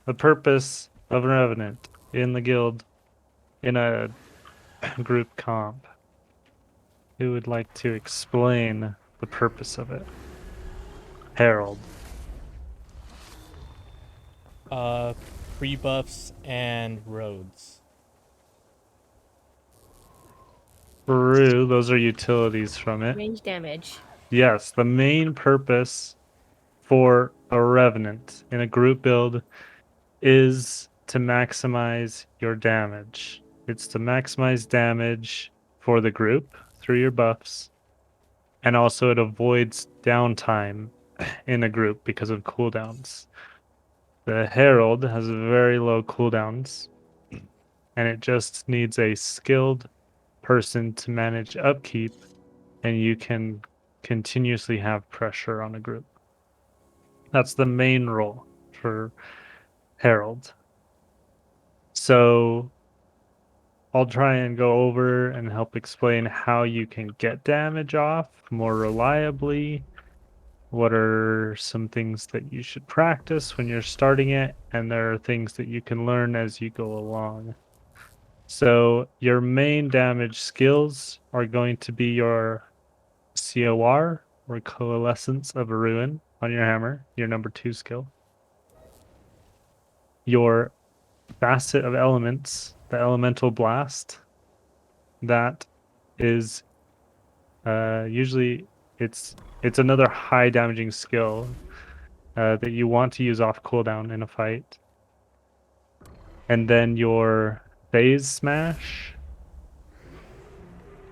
the purpose of a Revenant in the guild in a group comp. Who would like to explain the purpose of it? Herald. Uh, Free buffs and roads. True, those are utilities from it. Range damage. Yes, the main purpose for a Revenant in a group build is to maximize your damage. It's to maximize damage for the group through your buffs, and also it avoids downtime in a group because of cooldowns. The Herald has very low cooldowns, and it just needs a skilled person to manage upkeep, and you can continuously have pressure on a group. That's the main role for Herald. So I'll try and go over and help explain how you can get damage off more reliably. What are some things that you should practice when you're starting it? And there are things that you can learn as you go along. So your main damage skills are going to be your COR, or Coalescence of a Ruin, on your hammer, your number 2 skill. Your Facet of Elements, the Elemental Blast, that is usually it's another high damaging skill that you want to use off cooldown in a fight. And then your Phase Smash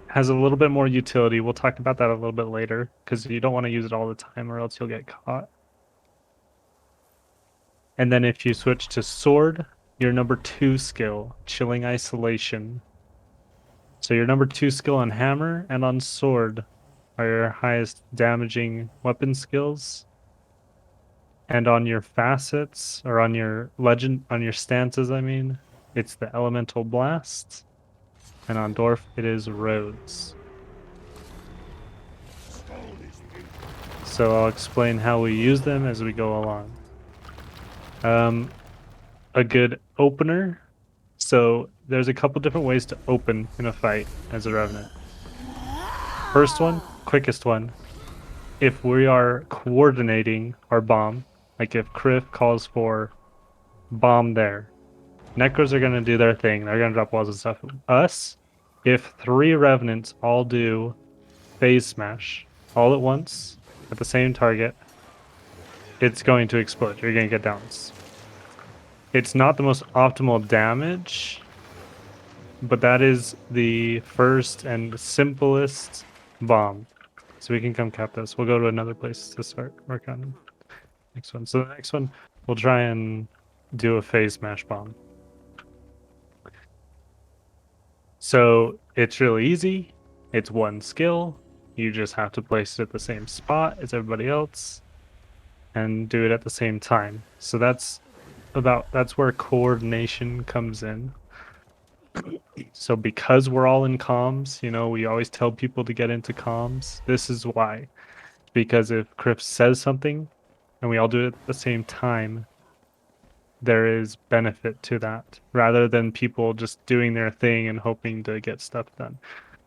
has a little bit more utility. We'll talk about that a little bit later because you don't want to use it all the time or else you'll get caught. And then if you switch to Sword, your number 2 skill, Chilling Isolation. So your number 2 skill on Hammer and on Sword are your highest damaging weapon skills. And on your facets, or on your legend, on your stances, I mean, it's the Elemental Blast. And on Dwarf, it is Roads. So I'll explain how we use them as we go along. A good opener. So there's a couple different ways to open in a fight as a Revenant. First one, quickest one. If we are coordinating our bomb, like if Kriff calls for bomb there, Necros are going to do their thing. They're going to drop walls and stuff. Us, if 3 Revenants all do phase smash all at once at the same target, it's going to explode. You're going to get downs. It's not the most optimal damage, but that is the first and simplest bomb. So we can come cap this. We'll go to another place to start work on next one. So the next one, we'll try and do a phase smash bomb. So it's really easy. It's one skill. You just have to place it at the same spot as everybody else and do it at the same time. So that's where coordination comes in. So because we're all in comms, we always tell people to get into comms. This is why. Because if Kriff says something and we all do it at the same time, there is benefit to that rather than people just doing their thing and hoping to get stuff done.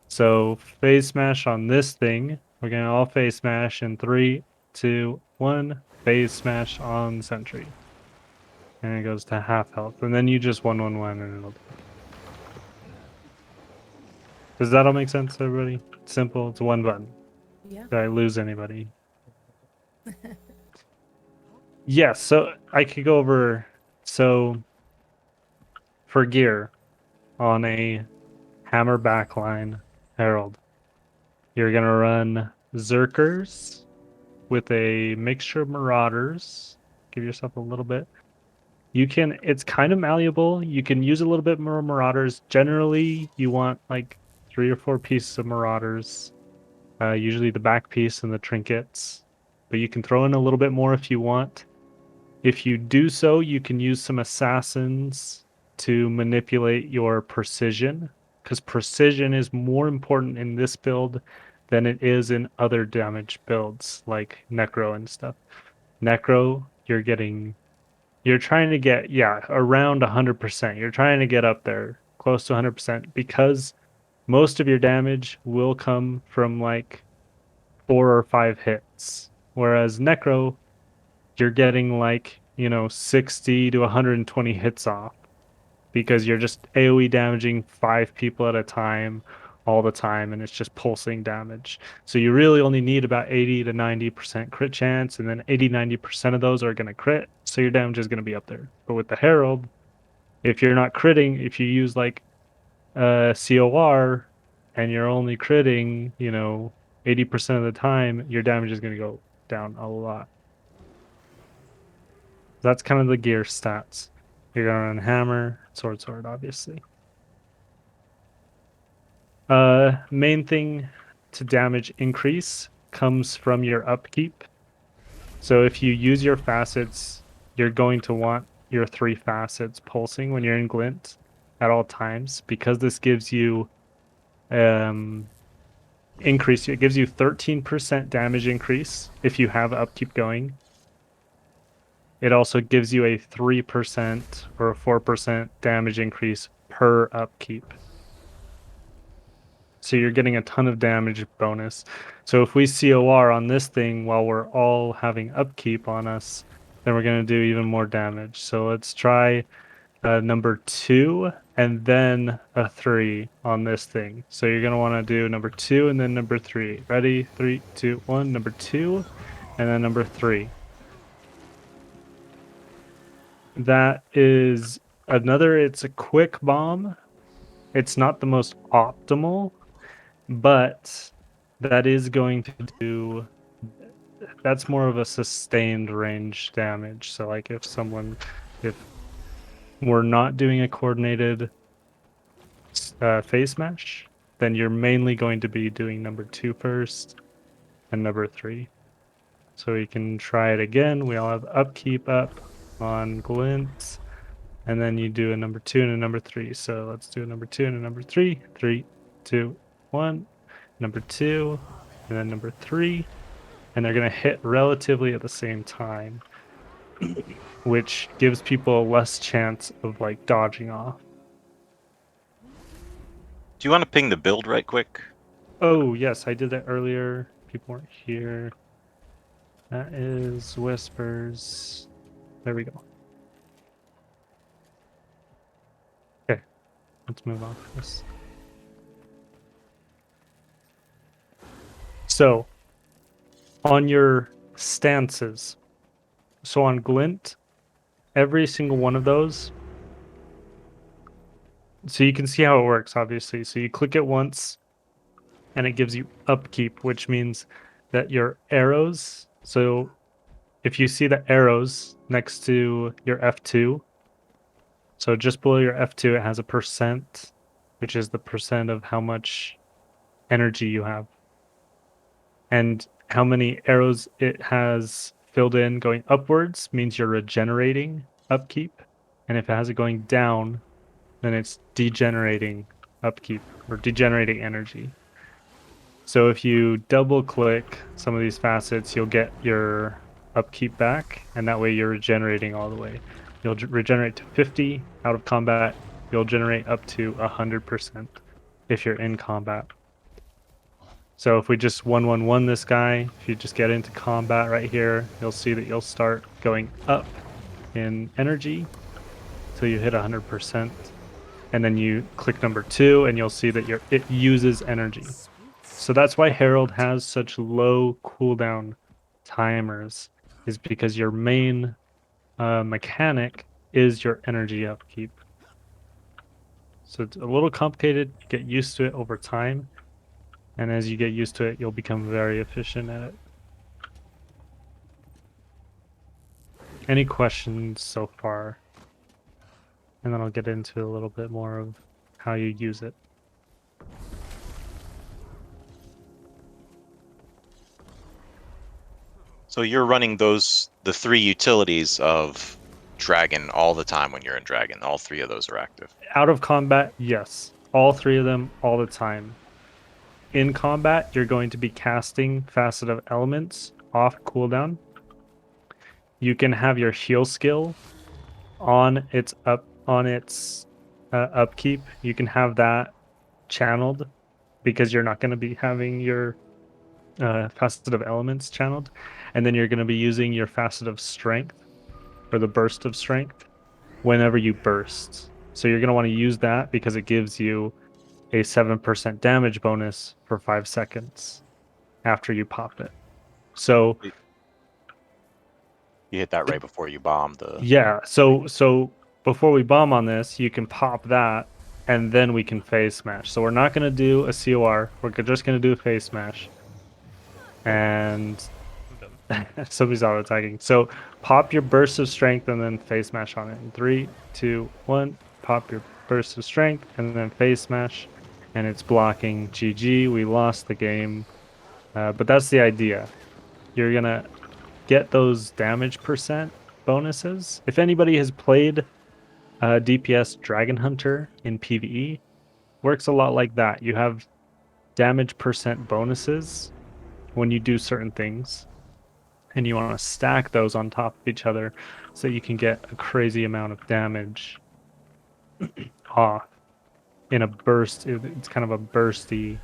So phase smash on this thing. We're gonna all phase smash in 3, 2, 1. Phase smash on sentry, and it goes to half health, and then you just 1-1-1, and it'll. Does that all make sense, everybody? It's simple. It's one button. Yeah. Did I lose anybody? Yes. So I could go over. So for gear on a hammer backline Herald, you're gonna run Zerkers with a mixture of Marauders. Give yourself a little bit. It's kind of malleable. You can use a little bit more Marauders. Generally, you want like 3 or 4 pieces of Marauders. Usually the back piece and the trinkets. But you can throw in a little bit more if you want. If you do so, you can use some Assassins to manipulate your precision, because precision is more important in this build than it is in other damage builds like Necro and stuff. Necro, you're getting you're trying to get, yeah, around 100%. You're trying to get up there close to 100% because most of your damage will come from like 4 or 5 hits. Whereas Necro, you're getting like, 60 to 120 hits off because you're just AoE damaging 5 people at a time all the time, and it's just pulsing damage. So you really only need about 80 to 90% crit chance, and then 80-90% of those are going to crit, so your damage is going to be up there. But with the Herald, if you're not critting, if you use like COR and you're only critting, 80% of the time, your damage is going to go down a lot. That's kind of the gear stats. You're going to run hammer, sword, obviously. Main thing to damage increase comes from your upkeep. So if you use your facets, you're going to want your 3 facets pulsing when you're in glint at all times because this gives you increase. It gives you 13% damage increase if you have upkeep going. It also gives you a 3% or a 4% damage increase per upkeep. So you're getting a ton of damage bonus. So if we COR on this thing while we're all having upkeep on us, then we're going to do even more damage. So let's try number 2 and then a 3 on this thing. So you're going to want to do number 2 and then number 3. Ready? 3, 2, 1. Number 2 and then number 3. That is another, it's a quick bomb. It's not the most optimal, but that is going to do, that's more of a sustained range damage. So like if we're not doing a coordinated phase smash, then you're mainly going to be doing number 2 first and number 3. So we can try it again. We all have upkeep up on glint, and then you do a number 2 and a number 3. So let's do a number 2 and a number 3. 3, 2, 1. Number 2, and then number 3. And they're going to hit relatively at the same time, which gives people less chance of like dodging off. Do you want to ping the build right quick? Oh, yes, I did that earlier. People weren't here. That is Whispers. There we go. Okay, let's move on from this. So, on your stances, so on Glint, every single one of those, so you can see how it works, obviously. So you click it once, and it gives you upkeep, which means that your arrows, so if you see the arrows next to your F2, so just below your F2, it has a percent, which is the percent of how much energy you have. And how many arrows it has filled in going upwards means you're regenerating upkeep. And if it has it going down, then it's degenerating upkeep or degenerating energy. So if you double click some of these facets, you'll get your upkeep back, and that way you're regenerating all the way. You'll regenerate to 50 out of combat. You'll generate up to 100% if you're in combat. So if we just 1-1-1 this guy, if you just get into combat right here, you'll see that you'll start going up in energy till you hit 100%. And then you click number 2 and you'll see that it uses energy. So that's why Herald has such low cooldown timers, is because your main mechanic is your energy upkeep. So it's a little complicated. Get used to it over time. And as you get used to it, you'll become very efficient at it. Any questions so far? And then I'll get into a little bit more of how you use it. So you're running the 3 utilities of Dragon all the time when you're in Dragon. All 3 of those are active. Out of combat, yes. All 3 of them, all the time. In combat, you're going to be casting Facet of Elements off cooldown. You can have your heal skill on its upkeep, you can have that channeled because you're not going to be having your facet of elements channeled, and then you're going to be using your facet of strength or the burst of strength whenever you burst. So you're going to want to use that because it gives you a 7% damage bonus for 5 seconds after you pop it. So You hit that right before you bomb the. yeah, so before we bomb on this, you can pop that and then we can phase smash. So we're not going to do a COR. We're just going to do a phase smash. And somebody's auto attacking. So pop your burst of strength and then phase smash on it. In 3, 2, 1. Pop your burst of strength and then phase smash. And it's blocking. GG. We lost the game. But that's the idea. You're going to get those damage percent bonuses. If anybody has played DPS Dragon Hunter in PvE, works a lot like that. You have damage percent bonuses when you do certain things, and you want to stack those on top of each other so you can get a crazy amount of damage off in a burst. It's kind of a bursty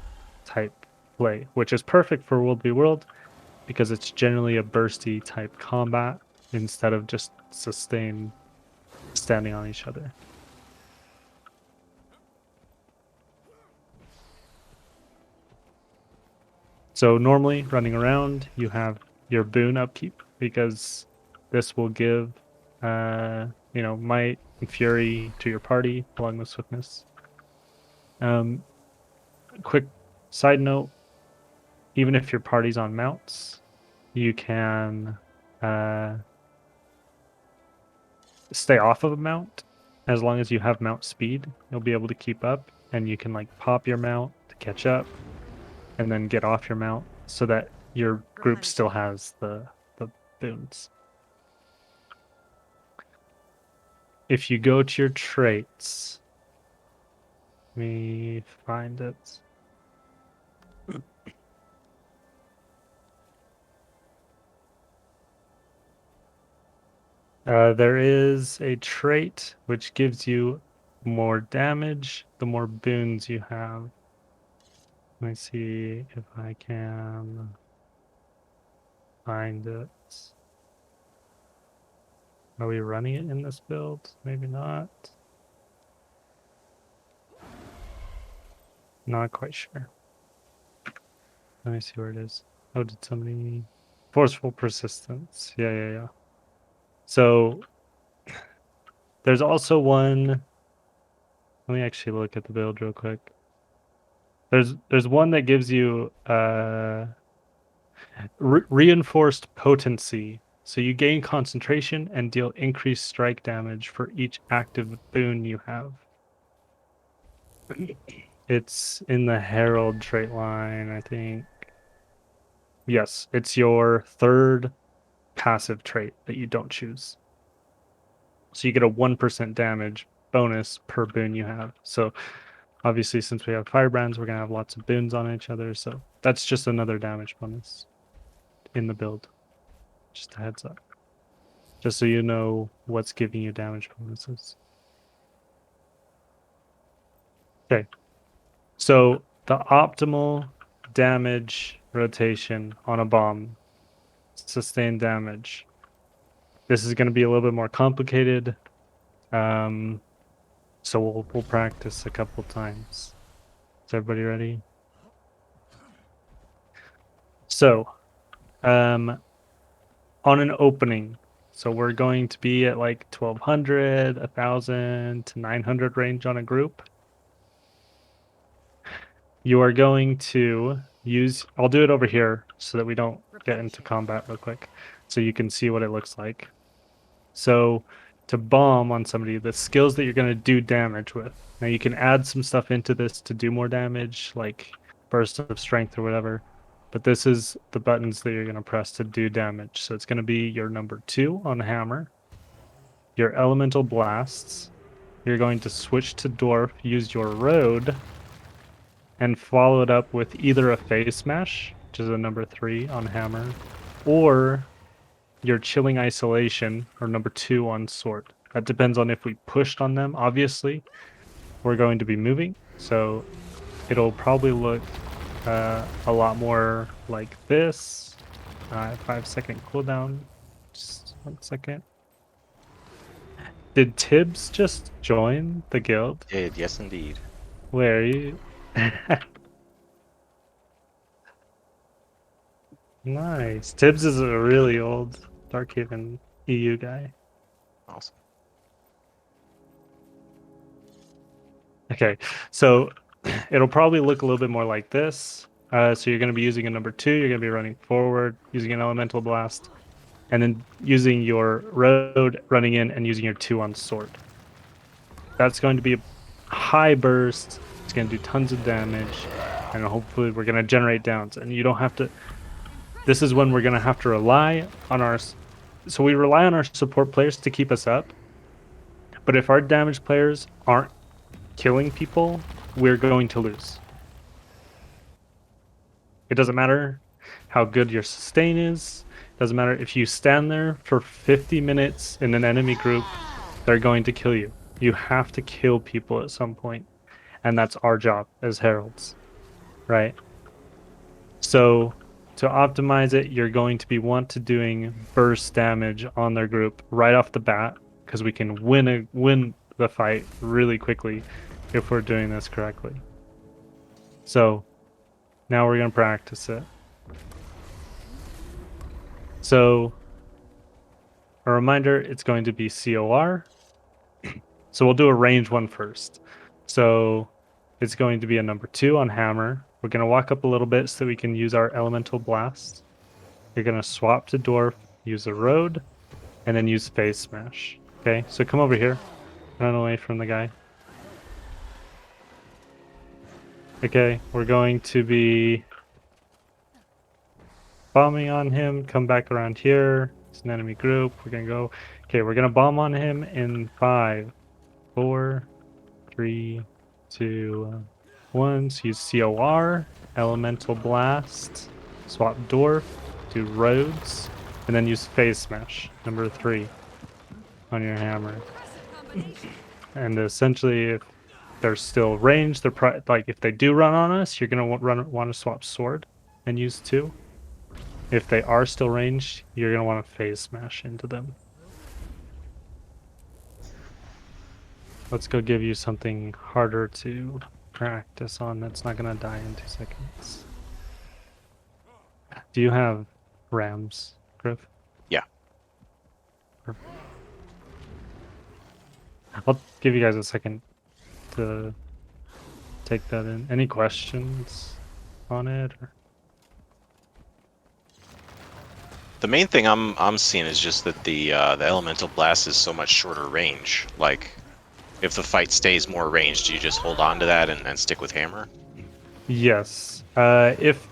type play, which is perfect for World v World because it's generally a bursty type combat instead of just sustain standing on each other. So normally running around, you have your boon upkeep because this will give, might and fury to your party along with swiftness. Quick side note: even if your party's on mounts, you can stay off of a mount as long as you have mount speed. You'll be able to keep up, and you can like pop your mount to catch up, and then get off your mount so that your group still has the boons. If you go to your traits, let me find it. There is a trait which gives you more damage the more boons you have. Let me see if I can find it. Are we running it in this build? Maybe not. Not quite sure. Let me see where it is. Oh, did somebody... Forceful persistence. Yeah. So there's also one... Let me actually look at the build real quick. There's one that gives you reinforced potency. So you gain concentration and deal increased strike damage for each active boon you have. It's in the Herald trait line, I think. Yes, it's your third passive trait that you don't choose. So you get a 1% damage bonus per boon you have. So obviously, since we have firebrands, we're going to have lots of boons on each other. So that's just another damage bonus in the build. Just a heads up. Just so you know what's giving you damage bonuses. Okay. So the optimal damage rotation on a bomb, sustained damage. This is going to be a little bit more complicated. So we'll practice a couple times. Is everybody ready? So, on an opening, so we're going to be at like 1200, 1000 to 900 range on a group. You are going to use, I'll do it over here so that we don't get into combat real quick, so you can see what it looks like. So to bomb on somebody, the skills that you're going to do damage with. Now you can add some stuff into this to do more damage, like burst of strength or whatever. But this is the buttons that you're going to press to do damage. So it's going to be your number 2 on hammer, your elemental blasts. You're going to switch to dwarf, use your road, and follow it up with either a phase smash, which is a number 3 on hammer, or your chilling isolation, or number 2 on sword. That depends on if we pushed on them. Obviously, we're going to be moving, so it'll probably look a lot more like this. 5-second cooldown. Just 1 second. Did Tibbs just join the guild? Did, yes indeed. Where are you? Nice. Tibbs is a really old Darkhaven EU guy. Awesome. Okay, so it'll probably look a little bit more like this. So you're going to be using a number 2. You're going to be running forward, using an elemental blast, and then using your road, running in, and using your 2 on sword. That's going to be a high burst. It's going to do tons of damage, and hopefully we're going to generate downs. And you don't have to. This is when we're going to have to rely on our. So we rely on our support players to keep us up. But if our damage players aren't killing people, we're going to lose. It doesn't matter how good your sustain is. It doesn't matter if you stand there for 50 minutes in an enemy group, they're going to kill you. You have to kill people at some point, and that's our job as heralds, right? So to optimize it, you're going to be doing burst damage on their group right off the bat, because we can win the fight really quickly if we're doing this correctly. So now we're going to practice it. So a reminder, it's going to be COR. So we'll do a range one first. So it's going to be a number 2 on hammer. We're going to walk up a little bit so that we can use our elemental blast. You're going to swap to dwarf, use a road, and then use phase smash. Okay, so come over here. Run away from the guy. Okay, we're going to be bombing on him. Come back around here. It's an enemy group. We're going to go. Okay, we're going to bomb on him in 5, 4, 3, 2, 1. So use COR, elemental blast, swap dwarf, do roads, and then use phase smash, number 3, on your hammer. And essentially, if they're still ranged, they're like if they do run on us, you're gonna want to swap sword and use 2. If they are still ranged, you're gonna want to phase smash into them. Let's go give you something harder to practice on that's not gonna die in 2 seconds. Do you have rams, Griff? Yeah. Perfect. I'll give you guys a second to take that in. Any questions on it? Or? The main thing I'm seeing is just that the elemental blast is so much shorter range. Like, if the fight stays more ranged, do you just hold on to that and stick with hammer? Yes. If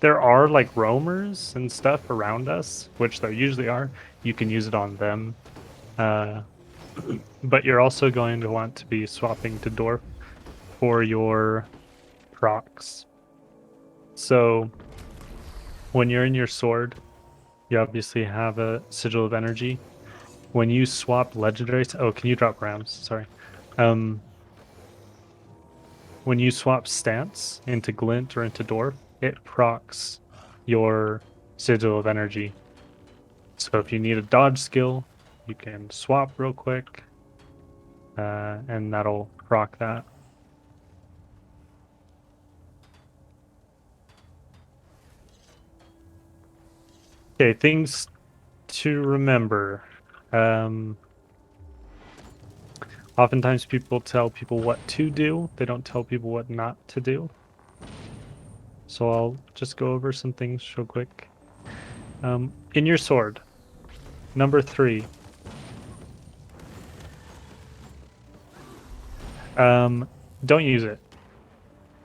there are like roamers and stuff around us, which there usually are, you can use it on them. But you're also going to want to be swapping to dwarf for your procs. So when you're in your sword, you obviously have a sigil of energy. When you swap legendaries, oh, can you drop rams? Sorry. When you swap stance into glint or into dwarf, it procs your sigil of energy. So if you need a dodge skill, you can swap real quick, and that'll proc that. Okay, things to remember. Oftentimes people tell people what to do. They don't tell people what not to do. So I'll just go over some things real quick. In your sword, number 3. Don't use it.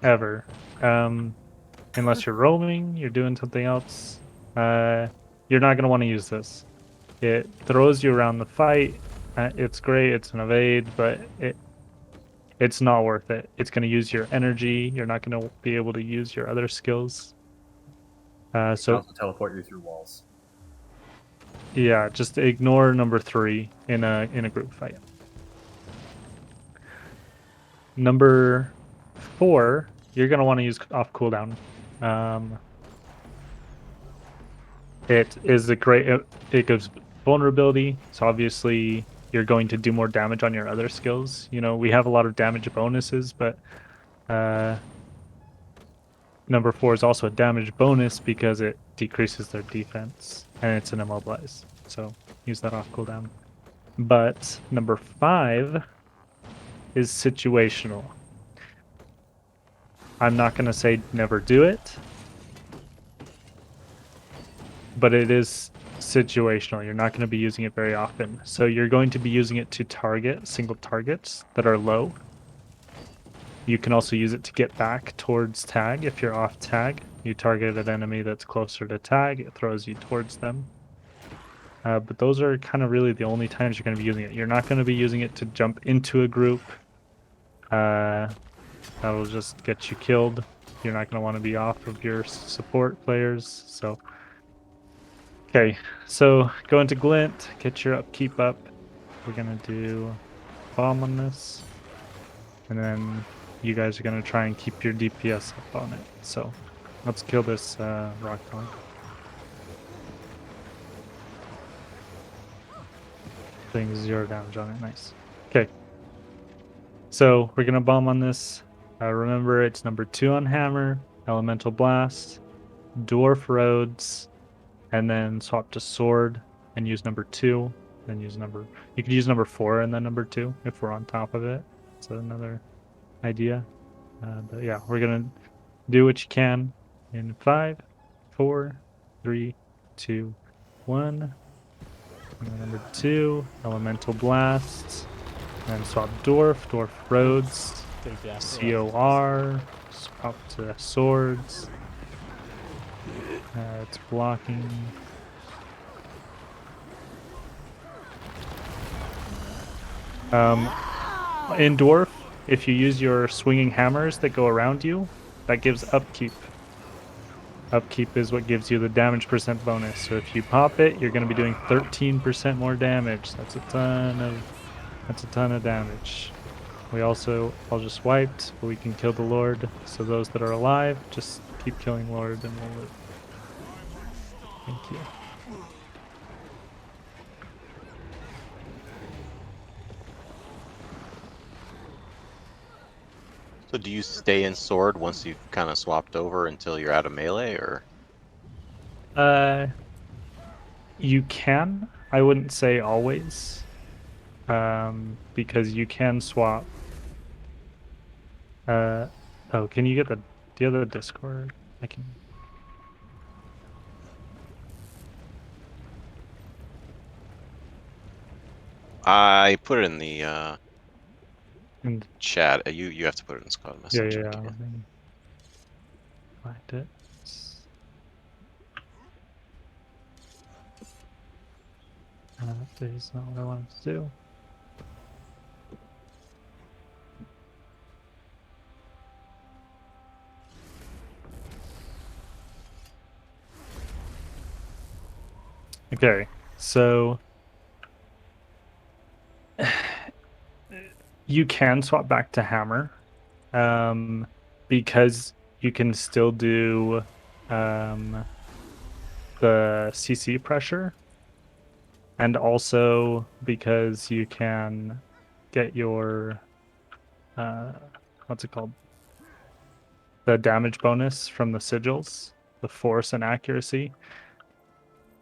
Ever. Unless you're roaming, you're doing something else. You're not going to want to use this. It throws you around the fight. It's great. It's an evade, but it's not worth it. It's going to use your energy. You're not going to be able to use your other skills. It can also teleport you through walls. Yeah, just ignore number 3 in a group fight. Number 4, you're gonna want to use off cooldown. It is a great. It gives vulnerability, so obviously you're going to do more damage on your other skills. You know, we have a lot of damage bonuses, but number 4 is also a damage bonus because it decreases their defense and it's an immobilize. So use that off cooldown. But number 5 is situational. I'm not going to say never do it, but it is situational. You're not going to be using it very often. So you're going to be using it to target single targets that are low. You can also use it to get back towards tag. If you're off tag, you target an enemy that's closer to tag, it throws you towards them. But those are kind of really the only times you're going to be using it. You're not going to be using it to jump into a group. That'll just get you killed. You're not going to want to be off of your support players. So, okay. So go into Glint, get your upkeep up. We're going to do bomb on this. And then you guys are going to try and keep your DPS up on it. So let's kill this rock dog. Doing 0 damage on it. Nice. Okay. So we're going to bomb on this. Remember, it's number 2 on hammer, elemental blast, dwarf roads, and then swap to sword and use number 2. Then use number. You could use number 4 and then number 2 if we're on top of it. That's another idea. But yeah, we're gonna do what you can in 5, 4, 3, 2, 1. And then number 2, elemental blast. And swap dwarf roads, Thank you. COR, swap to swords. It's blocking. In dwarf, if you use your swinging hammers that go around you, that gives upkeep. Upkeep is what gives you the damage percent bonus. So if you pop it, you're going to be doing 13% more damage. That's a ton of damage. We also all just wiped, but we can kill the Lord. So those that are alive, just keep killing Lord and we'll live. Thank you. So do you stay in sword once you've kind of swapped over until you're out of melee, or? You can. I wouldn't say always. Because you can swap. Oh, can you get the other Discord? I can. I put it in the And chat. You have to put it in Squad yeah, Messenger. yeah. Let me find it. That is not what I wanted to do. Okay, so you can swap back to hammer, because you can still do the CC pressure, and also because you can get your what's it called? The damage bonus from the sigils, the force and accuracy,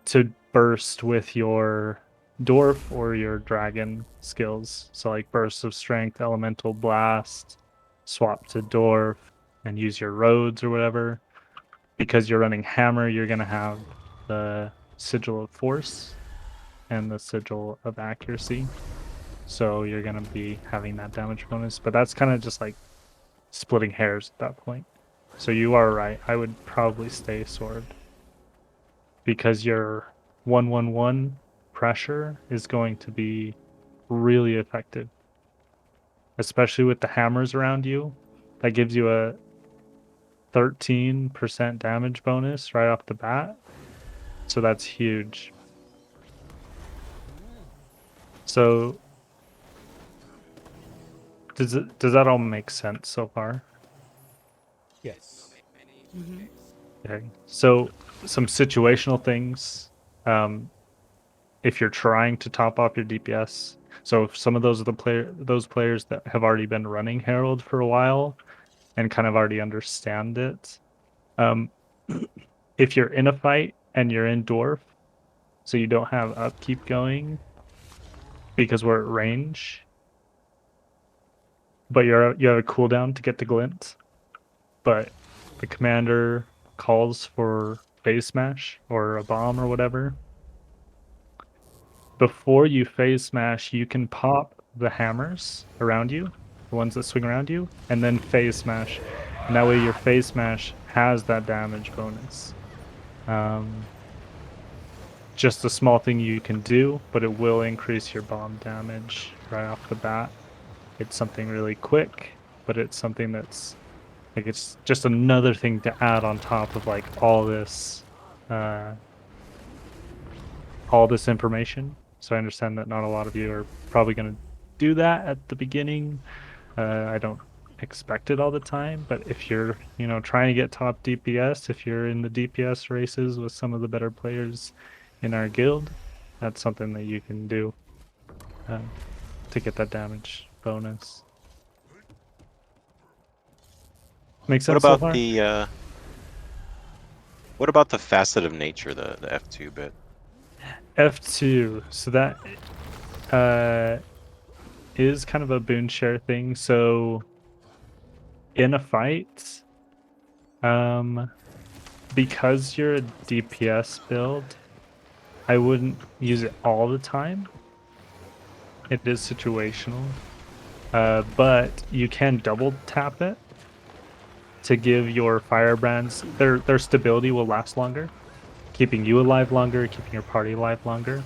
to burst with your dwarf or your dragon skills. So like bursts of strength, elemental blast, swap to dwarf, and use your roads or whatever. Because you're running hammer, you're gonna have the sigil of force and the sigil of accuracy. So you're gonna be having that damage bonus. But that's kind of just like splitting hairs at that point. So you are right. I would probably stay sword. Because your 111 pressure is going to be really effective, especially with the hammers around you. That gives you a 13% damage bonus right off the bat. So that's huge. So does that all make sense so far? Yes. Mm-hmm. Okay. So some situational things. If you're trying to top off your DPS, so if some of those are those players that have already been running Herald for a while and kind of already understand it. Um, if you're in a fight and you're in Dwarf, so you don't have upkeep going because we're at range, but you have a cooldown to get to Glint, but the commander calls for phase smash or a bomb or whatever. Before you phase smash, you can pop the hammers around you, the ones that swing around you, and then phase smash. And that way your phase smash has that damage bonus. Just a small thing you can do, but it will increase your bomb damage right off the bat. It's something really quick, but it's something that's like it's just another thing to add on top of like uh all this information. So I understand that not a lot of you are probably going to do that at the beginning. I don't expect it all the time, but if you're, trying to get top DPS, if you're in the DPS races with some of the better players in our guild, that's something that you can do uh, to get that damage bonus. Make What sense so about far? the facet of nature, the F2 bit? F2. So that uh, is kind of a boon share thing. So in a fight, because you're a DPS build, I wouldn't use it all the time. It is situational. But you can double tap it to give your firebrands their stability will last longer, keeping you alive longer, keeping your party alive longer.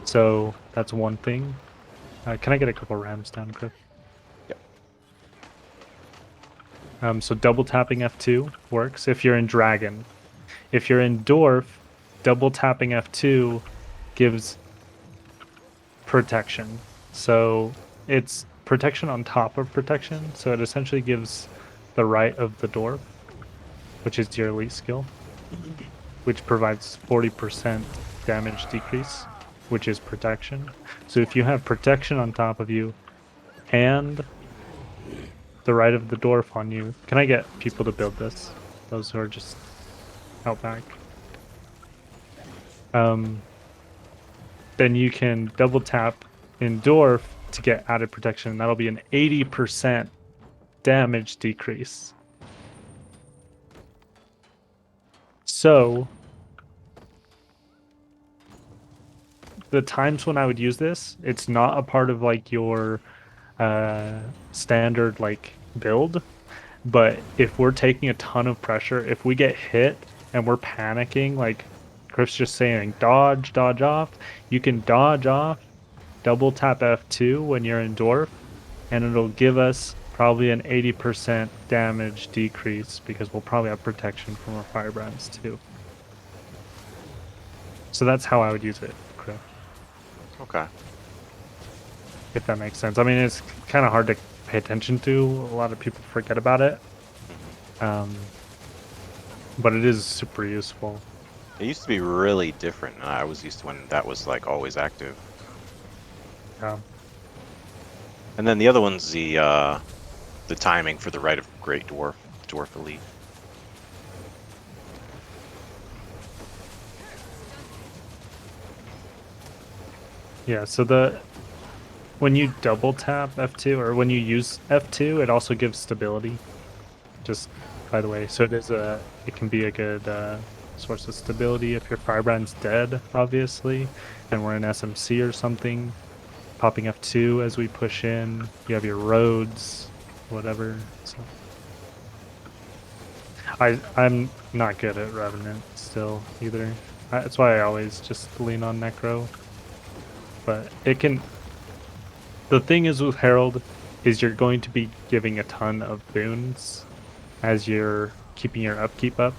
So that's one thing. Can I get a couple rams down, Chris? Yep. So double tapping F2 works if you're in Dragon. If you're in Dwarf, double tapping F2 gives protection. So it's protection on top of protection. So it essentially gives the right of the dwarf, which is your elite skill, which provides 40% damage decrease, which is protection. So if you have protection on top of you and the right of the dwarf on you, can I get people to build this? Those who are just out back. Then you can double tap in dwarf to get added protection. That'll be an 80% damage decrease. So the times when I would use this, it's not a part of like your standard like build, but if we're taking a ton of pressure, if we get hit and we're panicking, like Chris just saying, dodge off, you can dodge off, double tap F2 when you're in dwarf, and it'll give us probably an 80% damage decrease because we'll probably have protection from our firebrands too. So that's how I would use it, Chris. Okay. If that makes sense. I mean, it's kind of hard to pay attention to. A lot of people forget about it. But it is super useful. It used to be really different. I was used to when that was like always active. Yeah. And then the other one's the timing for the right of Great Dwarf Elite. Yeah, so when you double tap F2 or when you use F2, it also gives stability. Just by the way, so it can be a good source of stability if your firebrand's dead, obviously, and we're in SMC or something. Popping F2 as we push in, you have your roads, whatever. So I'm not good at Revenant still either. That's why I always just lean on Necro. But it can. The thing is with Herald is you're going to be giving a ton of boons as you're keeping your upkeep up,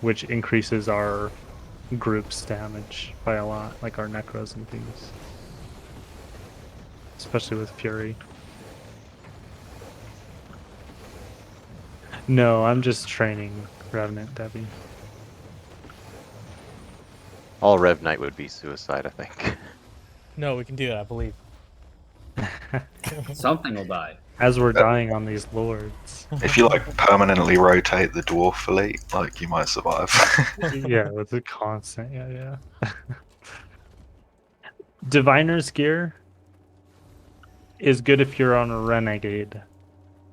which increases our group's damage by a lot, like our Necros and things. especially with Fury. No, I'm just training Revenant, Debbie. All Rev Knight would be suicide, I think. No, we can do that, I believe. Something will die. As we're dying on these lords. If you like permanently rotate the dwarf elite, like you might survive. Yeah, with the constant, yeah. Diviner's gear is good if you're on a renegade.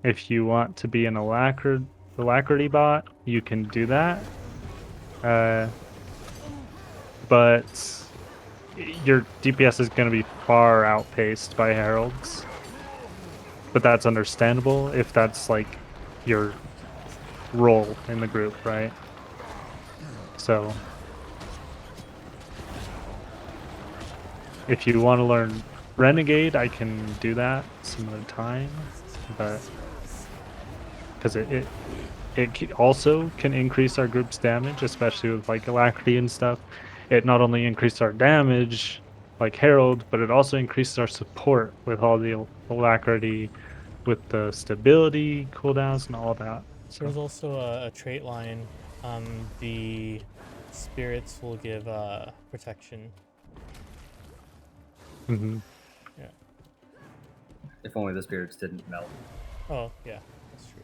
If you want to be an alacrity bot, you can do that. But your DPS is going to be far outpaced by heralds. But that's understandable if that's like your role in the group, right? So if you want to learn renegade, I can do that some other time, but because it also can increase our group's damage, especially with like alacrity and stuff. It not only increases our damage like Herald, but it also increases our support with all the alacrity, with the stability cooldowns and all that. So There's also a trait line. The spirits will give protection. mhm. Yeah. If only the spirits didn't melt. Oh, yeah, that's true.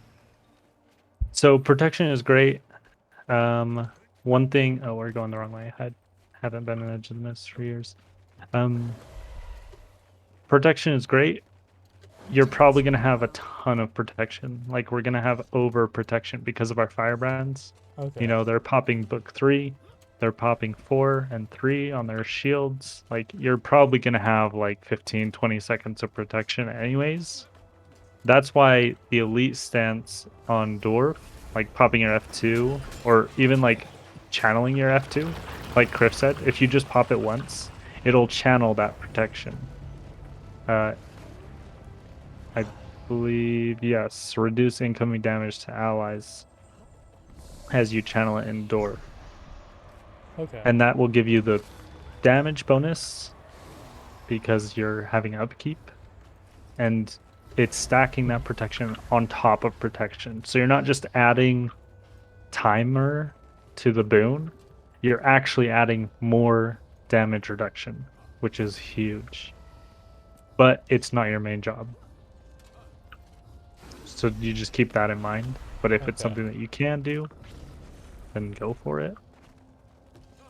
So protection is great. One thing, oh, we're going the wrong way. I haven't been an Edge of the Mist for years. Protection is great. You're probably going to have a ton of protection. Like, we're going to have over protection because of our firebrands. Okay. You know, they're popping book 3, they're popping 4 and 3 on their shields. Like, you're probably going to have like 15, 20 seconds of protection anyways. That's why the elite stance on Dwarf, like popping your F2, or even like channeling your F2, like Criff said, if you just pop it once, it'll channel that protection. I believe, yes, reduce incoming damage to allies as you channel it in Dwarf. Okay. And that will give you the damage bonus because you're having upkeep. And it's stacking that protection on top of protection. So you're not just adding timer to the boon, you're actually adding more damage reduction, which is huge. But it's not your main job. So you just keep that in mind. But if it's Okay. something that you can do, then go for it.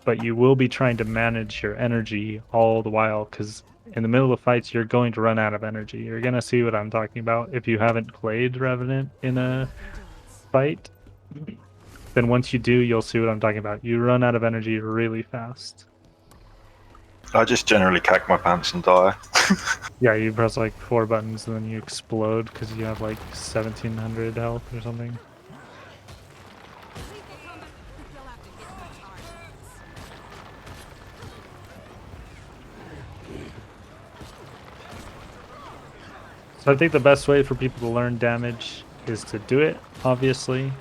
But you will be trying to manage your energy all the while, because in the middle of fights, you're going to run out of energy. You're going to see what I'm talking about. If you haven't played Revenant in a fight, then once you do, you'll see what I'm talking about. You run out of energy really fast. I just generally cack my pants and die. Yeah, you press like 4 buttons and then you explode because you have like 1700 health or something. So I think the best way for people to learn damage is to do it, obviously.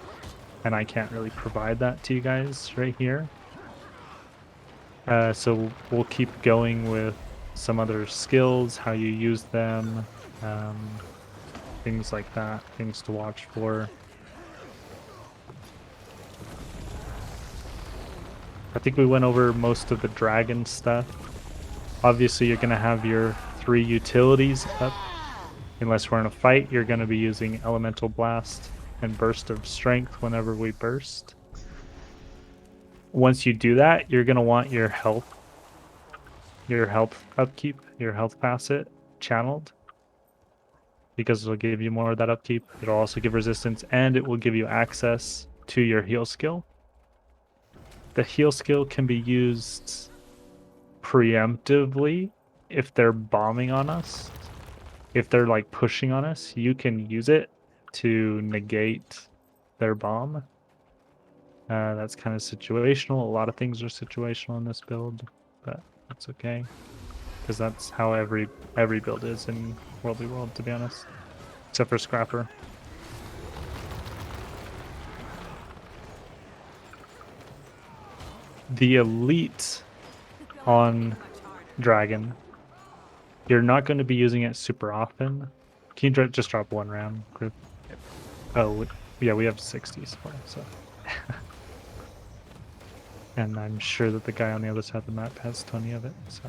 And I can't really provide that to you guys right here. So we'll keep going with some other skills, how you use them, things like that, things to watch for. I think we went over most of the dragon stuff. Obviously, you're going to have your 3 utilities up. Unless we're in a fight, you're going to be using Elemental Blast and Burst of Strength whenever we burst. Once you do that, you're going to want your health upkeep, your health passive channeled, because it'll give you more of that upkeep. It'll also give resistance, and it will give you access to your heal skill. The heal skill can be used preemptively if they're bombing on us. If they're like pushing on us, you can use it to negate their bomb. That's kind of situational. A lot of things are situational in this build, but that's okay, because that's how every build is in World v World, to be honest, except for Scrapper. The elite on Dragon You're not going to be using it super often. Can you just drop one ram, group? Oh, yeah, we have 60 supply, so. And I'm sure that the guy on the other side of the map has 20 of it, so.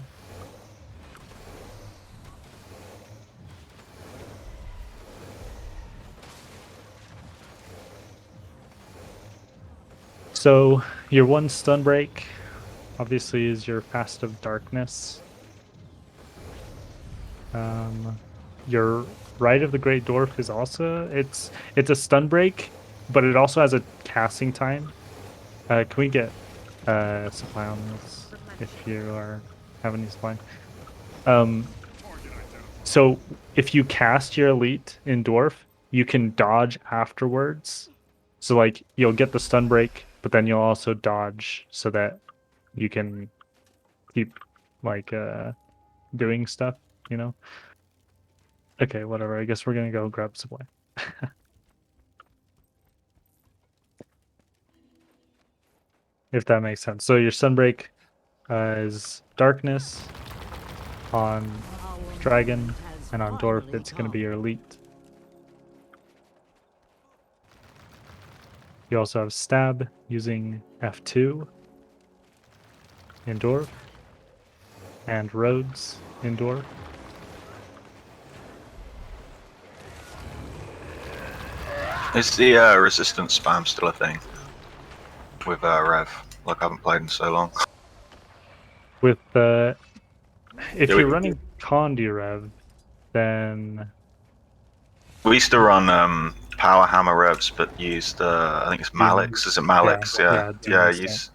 So, your one stun break, obviously, is your Fast of Darkness. Your Rite of the Great Dwarf is also, it's a stun break, but it also has a casting time. Can we get supply on this if you are having any supply? So if you cast your elite in dwarf, you can dodge afterwards. So like you'll get the stun break, but then you'll also dodge so that you can keep like doing stuff, you know? Okay, whatever. I guess we're gonna go grab supply. If that makes sense. So your sunbreak is darkness on dragon, and on dwarf it's going to be your elite. You also have stab using F2 in dwarf, and roads in dwarf. Is the resistance spam still a thing with Rev? Like I haven't played in so long. With the if Yeah, you're running Condi Rev, then we used to run power hammer revs, but used I think it's Malix. Is it Malix? Yeah, use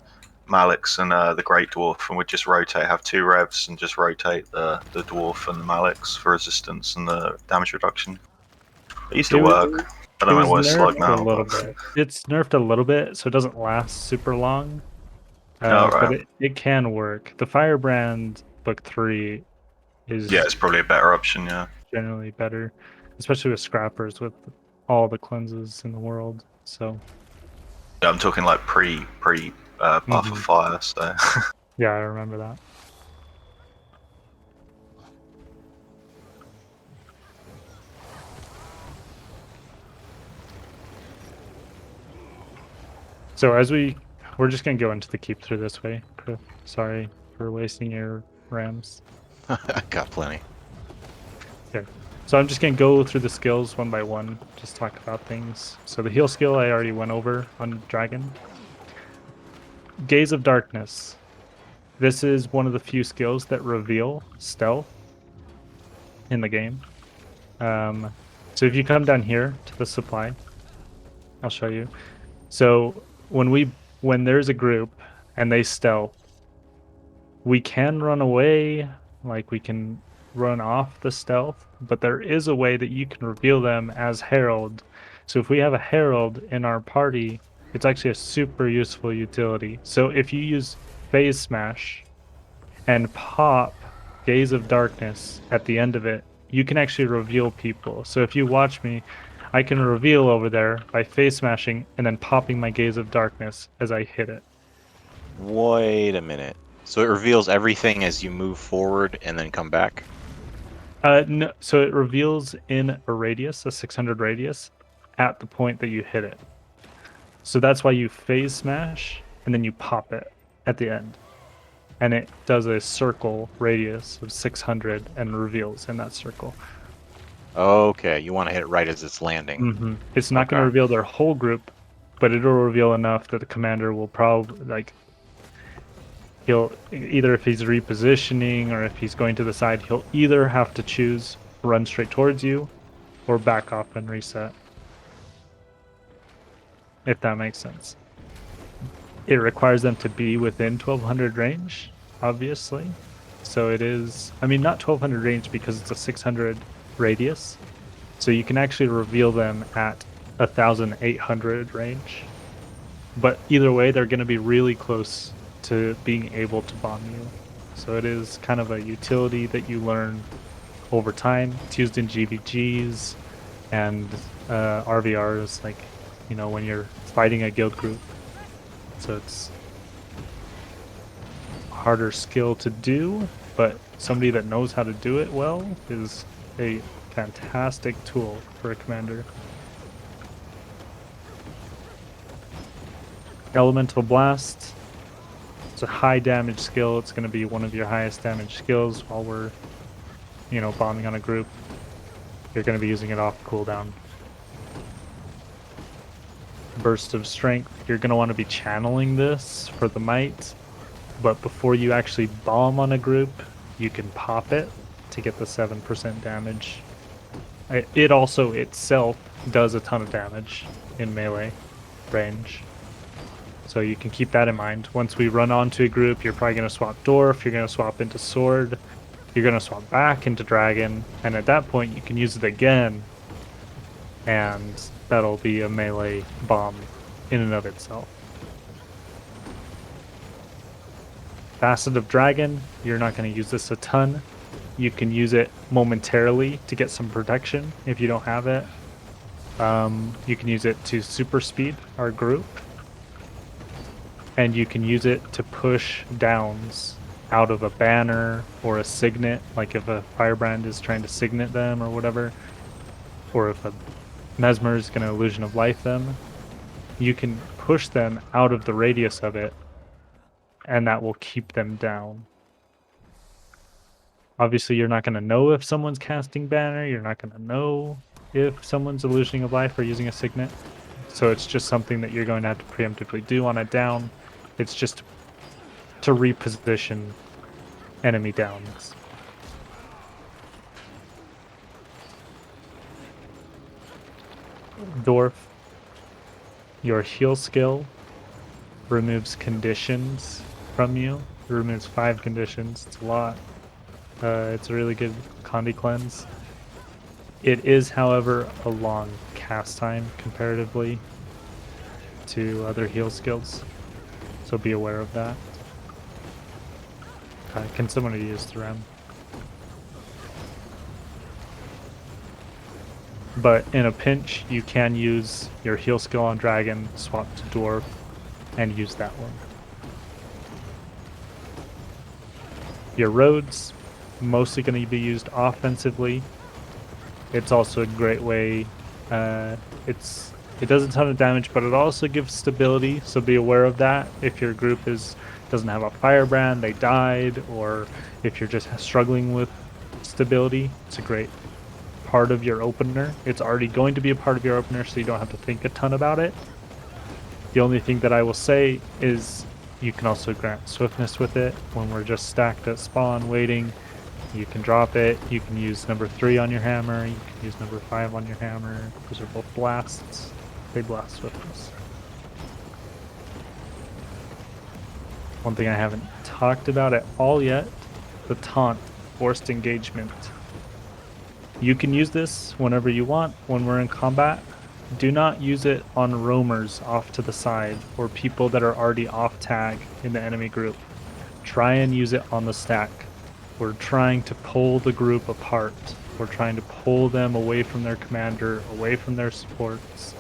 Malix and the Great Dwarf, and we'd just rotate, have 2 revs, and just rotate the Dwarf and the Malix for resistance and the damage reduction. It used to work. I don't know what it's like now. A little bit. It's nerfed a little bit, so it doesn't last super long. Right. But it can work. The Firebrand Book 3 is it's probably a better option. Yeah, generally better, especially with scrappers with all the cleanses in the world. So yeah, I'm talking like pre Path of Fire. So yeah, I remember that. So as we're just gonna go into the keep through this way. Sorry for wasting your rams. I got plenty. Here. So I'm just gonna go through the skills one by one, just talk about things. So the heal skill I already went over on dragon. Gaze of Darkness. This is one of the few skills that reveal stealth in the game. So if you come down here to the supply, I'll show you. So when there's a group and they stealth, we can run away, like we can run off the stealth, but there is a way that you can reveal them as Herald. So if we have a Herald in our party, it's actually a super useful utility. So if you use Phase Smash and pop Gaze of Darkness at the end of it, you can actually reveal people. So if you watch me, I can reveal over there by Phase Smashing and then popping my Gaze of Darkness as I hit it. Wait a minute. So it reveals everything as you move forward and then come back? No, so it reveals in a radius, a 600 radius, at the point that you hit it. So that's why you Phase Smash and then you pop it at the end. And it does a circle radius of 600 and reveals in that circle. Okay, you want to hit it right as it's landing. It's not going to reveal their whole group, but it'll reveal enough that the commander will probably, he'll either, if he's repositioning or if he's going to the side, he'll either have to choose run straight towards you or back off and reset. If that makes sense. It requires them to be within 1200 range, obviously. So it is, I mean, not 1200 range because it's a 600 radius. So you can actually reveal them at 1800 range. But either way, they're going to be really close to being able to bomb you. So it is kind of a utility that you learn over time. It's used in GVGs and RVRs, like, you know, when you're fighting a guild group. So it's a harder skill to do, but somebody that knows how to do it well is a fantastic tool for a commander. Elemental Blast. It's a high damage skill. It's going to be one of your highest damage skills while we're, bombing on a group. You're going to be using it off cooldown. Burst of Strength. You're going to want to be channeling this for the might, but before you actually bomb on a group, you can pop it to get the 7% damage. It also itself does a ton of damage in melee range. So you can keep that in mind. Once we run onto a group, you're probably going to swap Dwarf, you're going to swap into Sword, you're going to swap back into Dragon, and at that point you can use it again, and that'll be a melee bomb in and of itself. Facet of Dragon, you're not going to use this a ton. You can use it momentarily to get some protection if you don't have it. You can use it to super speed our group. And you can use it to push downs out of a banner or a signet, like if a firebrand is trying to signet them or whatever, or if a mesmer is going to illusion of life them, you can push them out of the radius of it, and that will keep them down. Obviously, you're not going to know if someone's casting banner, you're not going to know if someone's illusioning of life or using a signet, so it's just something that you're going to have to preemptively do on a down. It's just to reposition enemy downs. Dwarf, your heal skill removes conditions from you. It removes 5 conditions. It's a lot. It's a really good Condi cleanse. It is, however, a long cast time comparatively to other heal skills. So be aware of that. Can someone use the RAM? But in a pinch, you can use your heal skill on Dragon, swap to Dwarf, and use that one. Your roads, mostly going to be used offensively. It's also a great way. It does a ton of damage, but it also gives stability, so be aware of that. If your group doesn't have a firebrand, they died, or if you're just struggling with stability, it's a great part of your opener. It's already going to be a part of your opener, so you don't have to think a ton about it. The only thing that I will say is you can also grant swiftness with it when we're just stacked at spawn waiting. You can drop it. You can use number 3 on your hammer. You can use number 5 on your hammer. Those are both blasts. They blast swiftness. One thing I haven't talked about at all yet, the Taunt, forced engagement. You can use this whenever you want when we're in combat. Do not use it on roamers off to the side or people that are already off tag in the enemy group. Try and use it on the stack. We're trying to pull the group apart. We're trying to pull them away from their commander, away from their supports.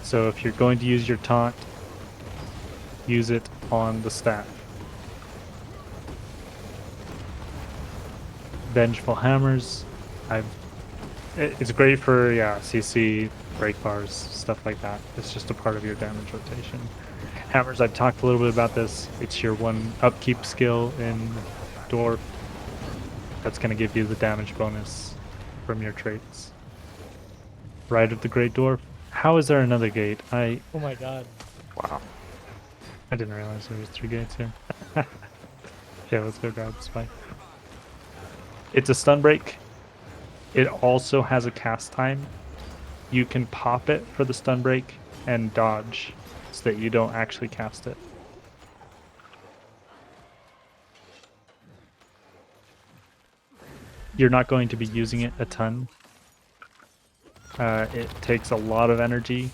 So if you're going to use your taunt, use it on the stack. Vengeful Hammers. It's great for CC, break bars, stuff like that. It's just a part of your damage rotation. Hammers, I've talked a little bit about this. It's your one upkeep skill in Dwarf. That's going to give you the damage bonus from your traits. Rite of the Great Dwarf. How is there another gate? Oh my god. Wow. I didn't realize there was 3 gates here. Okay, let's go grab the spike. It's a stun break. It also has a cast time. You can pop it for the stun break and dodge so that you don't actually cast it. You're not going to be using it a ton. It takes a lot of energy.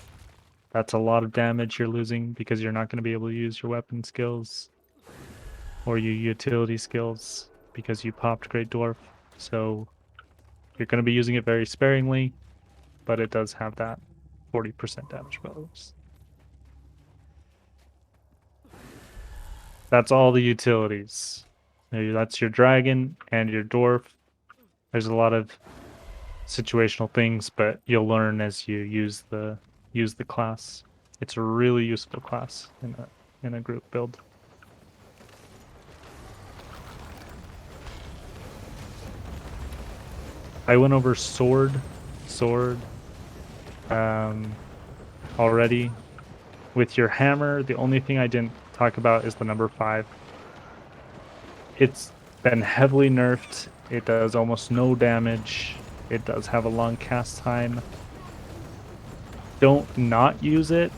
That's a lot of damage you're losing because you're not going to be able to use your weapon skills or your utility skills because you popped Great Dwarf. So you're going to be using it very sparingly, but it does have that 40% damage bonus. That's all the utilities. Maybe that's your dragon and your dwarf. There's a lot of situational things, but you'll learn as you use the class. It's a really useful class in a group build. I went over sword already. With your hammer, the only thing I didn't talk about is the number 5. It's been heavily nerfed. It does almost no damage. It does have a long cast time. Don't not use it,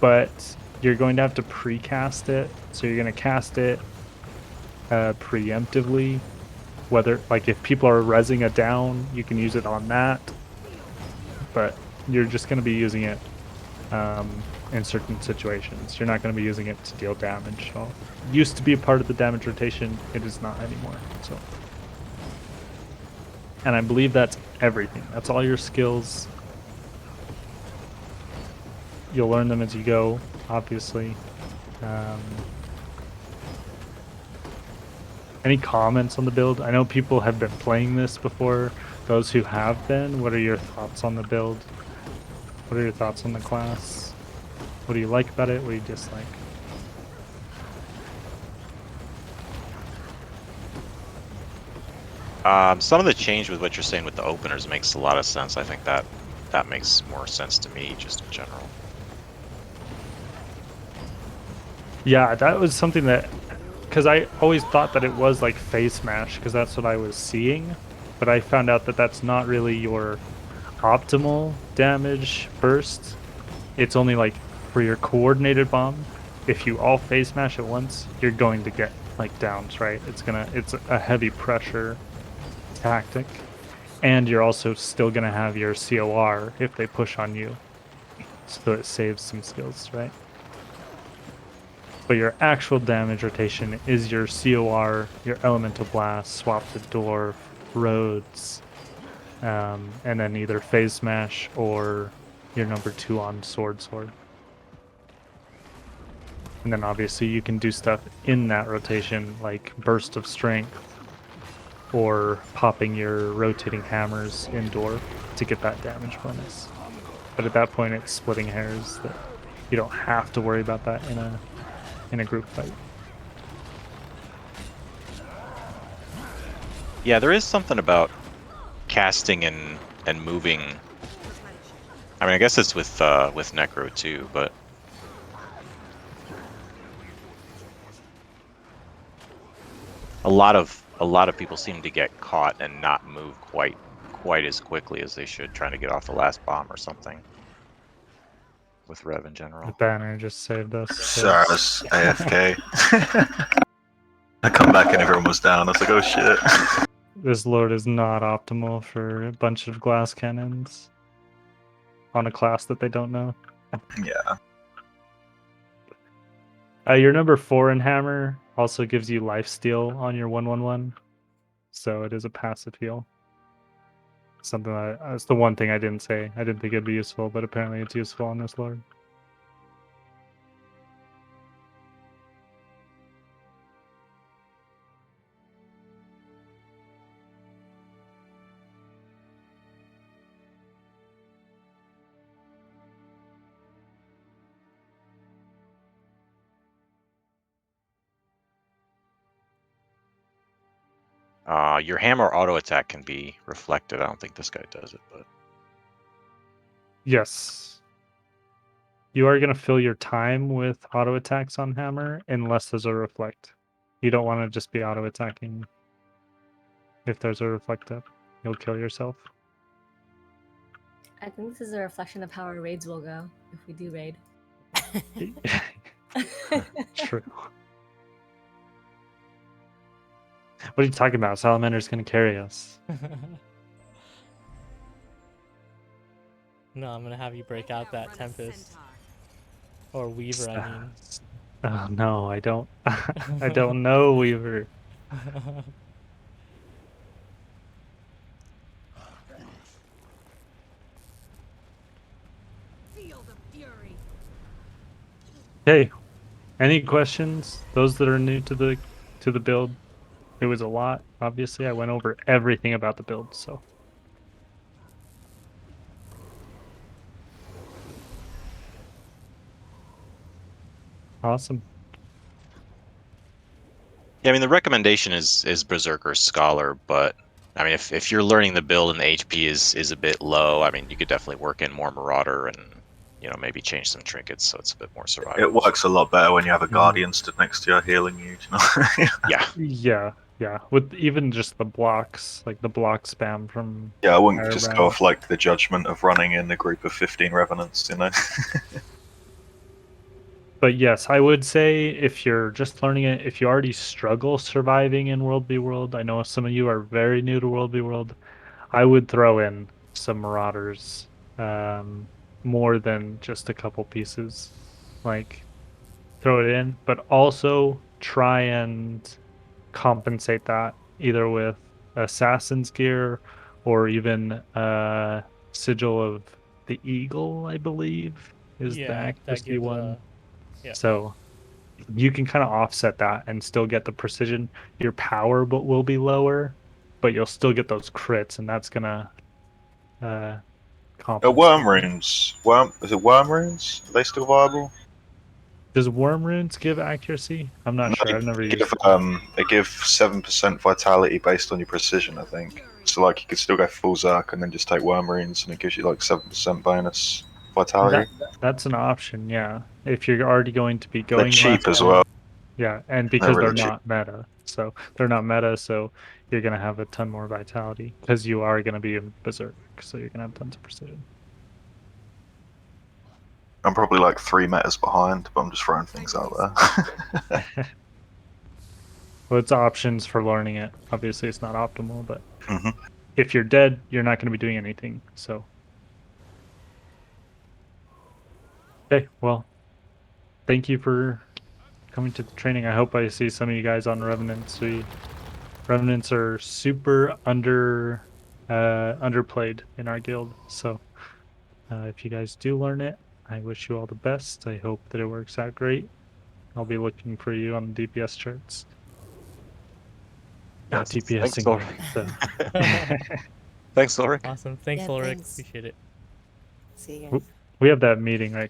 but you're going to have to pre-cast it. So you're going to cast it preemptively. Whether, like, if people are rezzing it down, you can use it on that. But you're just going to be using it in certain situations. You're not going to be using it to deal damage. So, used to be a part of the damage rotation. It is not anymore. So, and I believe that's everything. That's all your skills. You'll learn them as you go, obviously. Any comments on the build? I know people have been playing this before. Those who have been, what are your thoughts on the build? What are your thoughts on the class? What do you like about it? What do you dislike? Some of the change with what you're saying with the openers makes a lot of sense. I think that makes more sense to me, just in general. Yeah, that was something that, because I always thought that it was like phase smash, because that's what I was seeing, but I found out that that's not really your optimal damage burst. It's only like for your coordinated bomb. If you all phase smash at once, you're going to get like downs, right? It's a heavy pressure tactic, and you're also still gonna have your COR if they push on you, so it saves some skills, right? But your actual damage rotation is your COR, your Elemental Blast, Swap the Dwarf, Roads, and then either Phase Smash or your number 2 on Sword. And then obviously you can do stuff in that rotation, like Burst of Strength, or popping your rotating hammers in Dwarf to get that damage bonus. But at that point it's splitting hairs. That you don't have to worry about that in a group fight. Yeah, there is something about casting and moving. I mean, I guess it's with Necro too, but a lot of people seem to get caught and not move quite as quickly as they should, trying to get off the last bomb or something. With Rev in general. The banner just saved us. Sorry, I was AFK. I come back and everyone was down. I was like, oh shit. This lord is not optimal for a bunch of glass cannons on a class that they don't know. Yeah. Your number 4 in hammer also gives you lifesteal on your 1/1/1, so it is a passive heal. Something that's the one thing I didn't say. I didn't think it'd be useful, but apparently it's useful on this lord. Your hammer auto attack can be reflected. I don't think this guy does it, but Yes. You are going to fill your time with auto attacks on hammer unless there's a reflect. You don't want to just be auto attacking. If there's a reflect up, you'll kill yourself. I think this is a reflection of how our raids will go if we do raid. True. What are you talking about? Salamander's going to carry us. No, I'm gonna have you break out that Tempest. Or Weaver, I mean. Oh no, I don't. I don't know, Weaver. Hey, any questions? Those that are new to the to the build. It was a lot. Obviously, I went over everything about the build. So awesome. Yeah, I mean the recommendation is Berserker Scholar, but I mean if you're learning the build and the HP is a bit low, I mean you could definitely work in more Marauder and maybe change some trinkets so it's a bit more survivable. It works a lot better when you have a Mhm. guardian stood next to you healing you. Yeah. Yeah. With even just the blocks, like the block spam from. Yeah, I wouldn't higher just round. go off like the judgment of running in a group of 15 revenants, But yes, I would say if you're just learning it, if you already struggle surviving in World v World, I know some of you are very new to World v World, I would throw in some Marauders, more than just a couple pieces. Like, throw it in, but also try and compensate that either with Assassin's gear or even Sigil of the Eagle, I believe, is the Yeah, that accuracy gives one. yeah. So you can kind of offset that and still get the precision. Your power but will be lower, but you'll still get those crits, and that's gonna compensate. Worm runes. Is it worm runes? Are they still viable? Does worm runes give accuracy? I'm not sure. I've never used They give 7% vitality based on your precision, I think. So like you could still go full Zerk and then just take worm runes, and it gives you like 7% bonus vitality. That's an option, yeah. If you're already going to be They're going cheap blast as down. well. Yeah, and because really they're cheap. not meta. So they're not meta, so you're gonna have a ton more vitality because you are gonna be in Berserk, so you're gonna have tons of precision. I'm probably like 3 metas behind, but I'm just throwing things out there. Well, it's options for learning it. Obviously, it's not optimal, but Mhm. if you're dead, you're not going to be doing anything. So, okay, well, thank you for coming to the training. I hope I see some of you guys on Revenants. Revenants are super underplayed in our guild. So, if you guys do learn it, I wish you all the best. I hope that it works out great. I'll be looking for you on the DPS charts. Not Thanks, DPSing Ulrik. you. So. Thanks, Ulrik. Awesome. Thanks, Yeah, Ulrik. thanks. Appreciate it. See you W- guys. We have that meeting right